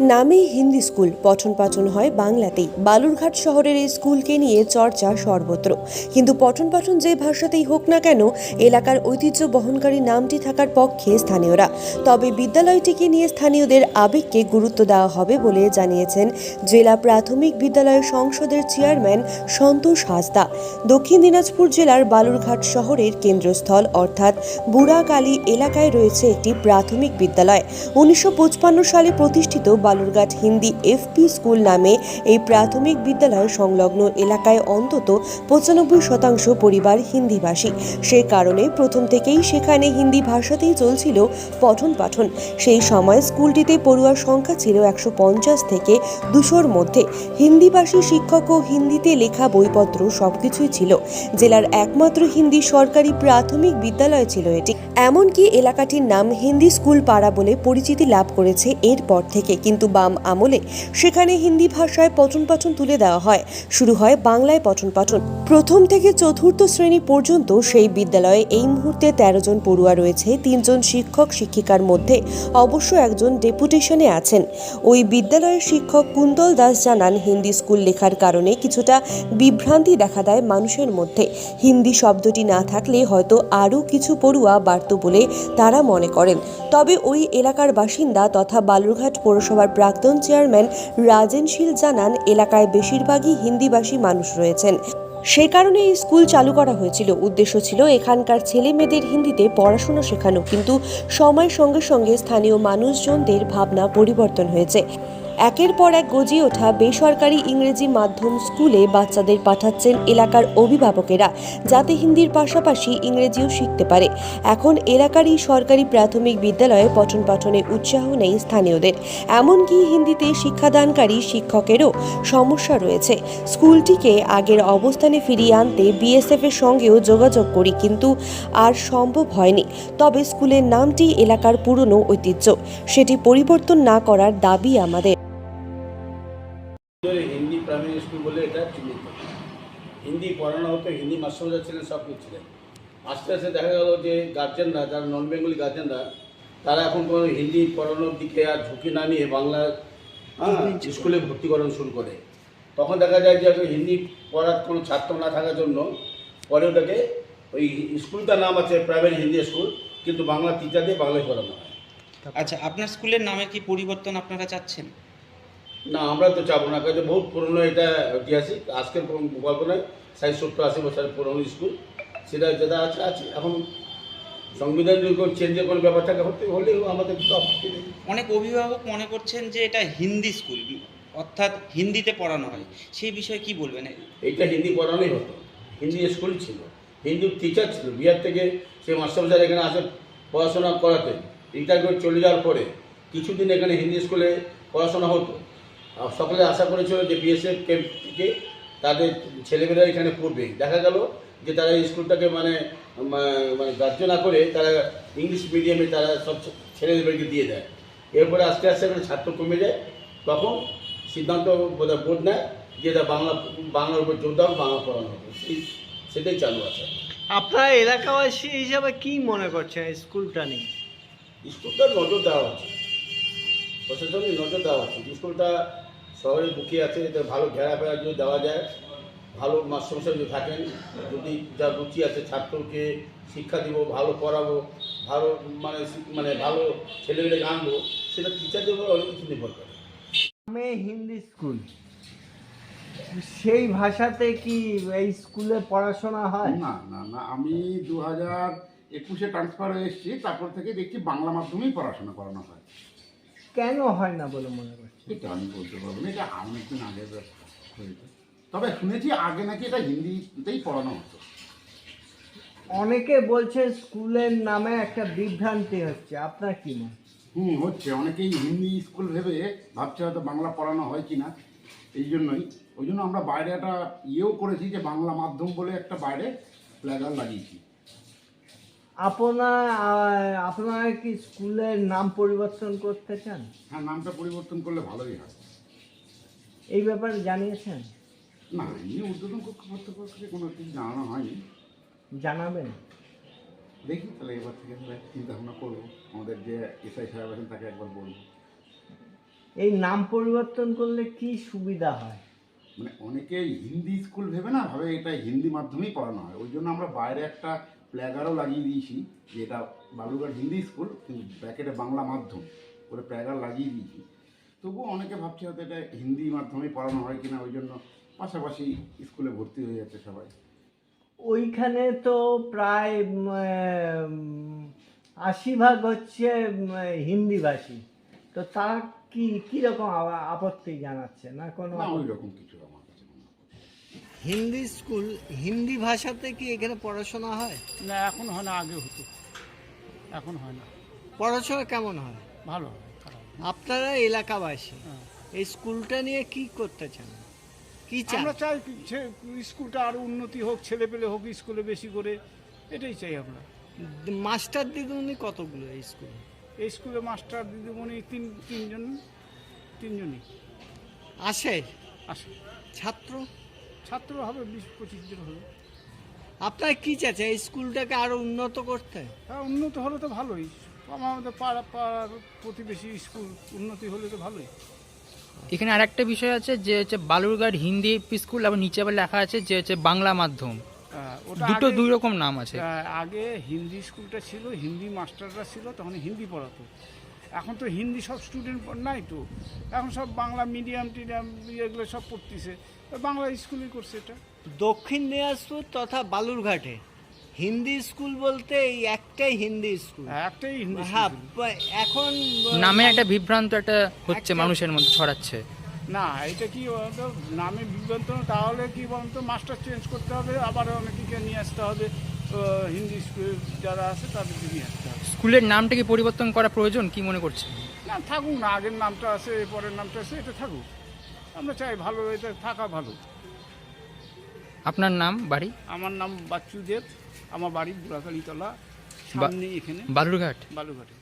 নামেই হিন্দি স্কুল, পঠন পাঠন হয় বাংলাতেই। বালুরঘাট শহরের এই স্কুলকে নিয়ে চর্চা সর্বত্র। কিন্তু পঠন পাঠন যে ভাষাতেই হোক না কেন, এলাকার ঐতিহ্য বহনকারী নামটি থাকার পক্ষে স্থানীয়রা। তবে বিদ্যালয়টিকে নিয়ে স্থানীয়দের আবেগকে গুরুত্ব দেওয়া হবে বলে জানিয়েছেন জেলা প্রাথমিক বিদ্যালয় সংসদের চেয়ারম্যান সন্তোষ হাসদা। দক্ষিণ দিনাজপুর জেলার বালুরঘাট শহরের কেন্দ্রস্থল অর্থাৎ বুড়াকালী এলাকায় রয়েছে একটি প্রাথমিক বিদ্যালয়। 1955 সালে প্রতিষ্ঠিত বালুরঘাট হিন্দি এফপি স্কুল নামে এই প্রাথমিক বিদ্যালয় সংলগ্ন এলাকায় অন্তত 95% পরিবার হিন্দিভাষী। সে কারণে প্রথম থেকেই সেখানে হিন্দি ভাষাতেই চলছিল পঠন পাঠন। সেই সময় স্কুলটিতে পড়ুয়ার সংখ্যা ছিল 150 থেকে 200-র মধ্যে। হিন্দিভাষী শিক্ষক ও হিন্দিতে লেখা বইপত্র সবকিছুই ছিল। জেলার একমাত্র হিন্দি সরকারি প্রাথমিক বিদ্যালয় ছিল এটি। এমনকি এলাকাটির নাম হিন্দি স্কুল পাড়া বলে পরিচিতি লাভ করেছে এরপর থেকে। কিন্তু বাম আমলে সেখানে হিন্দি ভাষায় পঠন পাঠন তুলে দেওয়া হয়, শুরু হয় বাংলায় পঠন পাঠন। প্রথম থেকে চতুর্থ শ্রেণী পর্যন্ত সেই বিদ্যালয়ে এই মুহূর্তে 13 জন পড়ুয়া রয়েছে। 3 জন শিক্ষক শিক্ষিকার মধ্যে অবশ্য একজন ডেপুটেশনে আছেন। ওই বিদ্যালয়ের শিক্ষক কুন্তল দাস জানান, হিন্দি স্কুল লেখার কারণে কিছুটা বিভ্রান্তি দেখা দেয় মানুষের মধ্যে। হিন্দি শব্দটি না থাকলে হয়তো আরও কিছু পড়ুয়া বাড়ত বলে তারা মনে করেন। তবে ওই এলাকার বাসিন্দা তথা বালুরঘাট পৌরসভার প্রাক্তন চেয়ারম্যান রাজেন শীল জানান, এলাকায় বেশিরভাগই হিন্দিভাষী মানুষ রয়েছেন। সে কারণে এই স্কুল চালু করা হয়েছিল। উদ্দেশ্য ছিল এখানকার ছেলে মেয়েদের হিন্দিতে পড়াশোনা শেখানো। কিন্তু সময়ের সঙ্গে সঙ্গে স্থানীয় মানুষজনদের ভাবনা পরিবর্তন হয়েছে। একের পর এক গজিয়ে ওঠা বেসরকারি ইংরেজি মাধ্যম স্কুলে বাচ্চাদের পাঠাচ্ছেন এলাকার অভিভাবকেরা, যাতে হিন্দির পাশাপাশি ইংরেজিও শিখতে পারে। এখন এলাকারই সরকারি প্রাথমিক বিদ্যালয়ে পঠন পাঠনে উৎসাহ নেই স্থানীয়দের। এমনকি হিন্দিতে শিক্ষাদানকারী শিক্ষকেরও সমস্যা রয়েছে। স্কুলটিকে আগের অবস্থানে ফিরিয়ে আনতে বিএসএফ এর সঙ্গেও যোগাযোগ করি, কিন্তু আর সম্ভব হয়নি। তবে স্কুলের নামটি এলাকার পুরনো ঐতিহ্য, সেটি পরিবর্তন না করার দাবি আমাদের। হিন্দি প্রাইমারি স্কুল বলে এটা চিহ্নিত। হিন্দি পড়ানো হতো, হিন্দি মাস্টাররা ছিলেন, সব কিছু ছিলেন। আস্তে আস্তে দেখা গেল যে গার্জেনরা, যারা নন বেঙ্গলি গার্জেনরা, তারা এখন কোনো হিন্দি পড়ানোর দিকে আর ঝুঁকি না নিয়ে বাংলা স্কুলে ভর্তি করানো শুরু করে। তখন দেখা যায় যে হিন্দি পড়ার কোনো ছাত্র না থাকার জন্য পরে ওটাকে ওই স্কুলটার নাম আছে প্রাইমারি হিন্দি স্কুল, কিন্তু বাংলা টিচার দিয়ে বাংলায় পড়ানো হয়। আচ্ছা, আপনার স্কুলের নামে কি পরিবর্তন আপনারা চাচ্ছেন? না, আমরা তো চাবো না, কাজে বহুত পুরনো, এটা ঐতিহাসিক। আজকের গল্প নয়, 60-70-80 বছরের পুরনো স্কুল। সেটা যেটা আছে আছে। এখন সংবিধান যদি কোনো চেঞ্জের কোনো ব্যাপার থাকে হলেও আমাদের তো আপত্তি নেই। অনেক অভিভাবক মনে করছেন যে এটা হিন্দি স্কুল, অর্থাৎ হিন্দিতে পড়ানো হয়। সেই বিষয়ে কি বলবেন? এইটা হিন্দি পড়ানোই হতো, হিন্দি স্কুল ছিল, হিন্দি টিচার ছিল। বিহার থেকে সে মাস্টারমশাই এখানে আসে পড়াশোনা করাতেন। রিটায়ার করে চলে যাওয়ার পরে কিছুদিন এখানে হিন্দি স্কুলে পড়াশোনা হতো। সকলে আশা করেছিল যে বিএসএফ ক্যাম্প থেকে তাদের ছেলেমেয়েরা এখানে পড়বে। দেখা গেল যে তারা এই স্কুলটাকে মানে গ্রাহ্য না করে তারা ইংলিশ মিডিয়ামে তারা সব ছেলেদেরকে দিয়ে দেয়। এরপরে আস্তে আস্তে করে ছাত্র কমে যায়। তখন সিদ্ধান্ত বোর্ড নেয় যে বাংলার উপর জোর দাও, বাংলা পড়ানো হবে। সেটাই চালু আছে। আপনার এলাকাবাসী হিসাবে কি মনে করছেন স্কুলটা নিয়ে? স্কুলটার নজর দেওয়া উচিত, প্রশাসনের নজর দেওয়া উচিত। স্কুলটা শহরের বুকে আছে, এতে ভালো ঘেরাফেরা যদি দেওয়া যায়, ভালো মাস্টারমশাই যদি থাকেন, যদি যা রুচি আছে ছাত্রকে শিক্ষা দিব, ভালো পড়াবো, ভালো মানে ভালো ছেলেমেয়েকে আনবো, সেটা টিচারদের উপর অনেক কিছু নির্ভর করে। আমি হিন্দি স্কুল, সেই ভাষাতে কি এই স্কুলে পড়াশোনা হয়? না না না, আমি 2021-এ ট্রান্সফার হয়ে এসেছি। তারপর থেকে দেখছি বাংলা মাধ্যমেই পড়াশোনা করানো হয়। কেন হয় না বলে মনে করছি? এটা আমি বলতে পারবো না, এটা অনেকদিন আগে হয়েছে। তবে শুনেছি আগে নাকি এটা হিন্দিতেই পড়ানো হতো। অনেকে বলছে স্কুলের নামে একটা বিভ্রান্তি হচ্ছে, আপনার কি মত? হচ্ছে। অনেকেই হিন্দি স্কুল ভেবে ভাবছে হয়তো বাংলা পড়ানো হয় কি না। ওই জন্য আমরা বাইরে একটা ইয়েও করেছি যে বাংলা মাধ্যম বলে একটা বাইরে প্ল্যাকার্ড লাগিয়েছি। আপনারা কি স্কুলের নাম পরিবর্তন করতে চান? হ্যাঁ, নামটা পরিবর্তন করলে ভালোই হয়। এই ব্যাপারে জানিয়েছেন? না, এমনি উদ্বোধন কর্তৃপক্ষকে কোনো কিছু জানানো হয়নি। জানাবেন? দেখি তাহলে এবার থেকে চিন্তা ভাবনা করবো। আমাদের যে এসআই সাহেব আছেন তাকে একবার বলবো। এই নাম পরিবর্তন করলে কি সুবিধা হয়? মানে অনেকেই হিন্দি স্কুল ভেবে না ভাবে এটা হিন্দি মাধ্যমেই পড়ানো হয়, ওই জন্য আমরা বাইরে একটা প্ল্যাগারও লাগিয়ে দিয়েছি যে এটা বালুরঘাট হিন্দি স্কুল কিন্তু ব্র্যাকেটে বাংলা মাধ্যম করে প্ল্যাগার লাগিয়ে দিয়েছি। তবুও অনেকে ভাবছে হয়তো এটা হিন্দি মাধ্যমেই পড়ানো হয় কিনা, ওই জন্য পাশাপাশি স্কুলে ভর্তি হয়ে যাচ্ছে সবাই। ওইখানে তো প্রায় 80% হচ্ছে হিন্দিভাষী, তো তারা কীরকম আপত্তি জানাচ্ছে না কোনো? না, ওই রকম কিছু আমার কাছে মনে হয় না। হিন্দি স্কুল, হিন্দি ভাষাতে কি এখানে পড়াশোনা হয়? না, এখন হয় না, আগে হতো, এখন হয় না। পড়াশোনা কেমন হয়? ভালো হয়, খারাপ না। আপনারা এলাকাবাসী হ্যাঁ। এই স্কুলটা নিয়ে কি করতে চান, কি চান? আমরা চাই স্কুলটা আরো উন্নতি হোক, ছেলে পেলে হোক স্কুলে বেশি করে, এটাই চাই আমরা। মাস্টার দিদিমণি কতগুলো এই স্কুলে? এই স্কুলে মাস্টার দিদিমণি তিনজনই আসে। আসে। ছাত্র হবে 20-25 জন হবে। আপনারা কি চাচ্ছেন এই স্কুলটাকে আরো উন্নত করতে? হ্যাঁ, উন্নত হলে তো ভালোই, আমাদের পাড়ার প্রতিবেশী স্কুল উন্নতি হলে তো ভালোই। এখানে আরেকটা বিষয় আছে যে হচ্ছে বালুরঘাট হিন্দি স্কুল, আবার নিচে আবার লেখা আছে যে হচ্ছে বাংলা মাধ্যম, ওটা দুই রকম নাম আছে। আগে হিন্দি স্কুলটা ছিল, হিন্দি মাস্টাররা ছিল, তখন হিন্দি পড়াতো। এখন তো হিন্দি সব স্টুডেন্ট নাই, তো এখন সব বাংলা মিডিয়াম টিডিয়াম এগুলো সব পড়তেছে, বাংলা স্কুলই করছে এটা। দক্ষিণ দিনাজপুর তথা বালুরঘাটে হিন্দি স্কুল বলতে এই একটাই হিন্দি স্কুল। একটাই হিন্দি হ্যাঁ, স্কুল। এখন নামে একটা বিভ্রান্ত একটা হচ্ছে, মানুষের মধ্যে ছড়াচ্ছে। না, এটা কি বলতো, নামে বিভ্রান্ত না, তাহলে কি বলতো মাস্টার চেঞ্জ করতে হবে, আবার অনেকে নিয়ে আসতে হবে, হিন্দি স্কুল যারা আছে তাদেরকে নিয়ে আসতে হবে। স্কুলের নামটা কি পরিবর্তন করা প্রয়োজন, কি মনে করছেন? না, থাকুক না, আগের নামটা আছে, পরের নামটা আছে, এটা থাকুক। আমরা চাই ভালো, এটা থাকা ভালো। আপনার নাম, বাড়ি? আমার নাম বাচ্চু দেব, আমার বাড়ি বুড়াকালীতলা, সামনে এখানে বালুরঘাট। বালুঘাটে।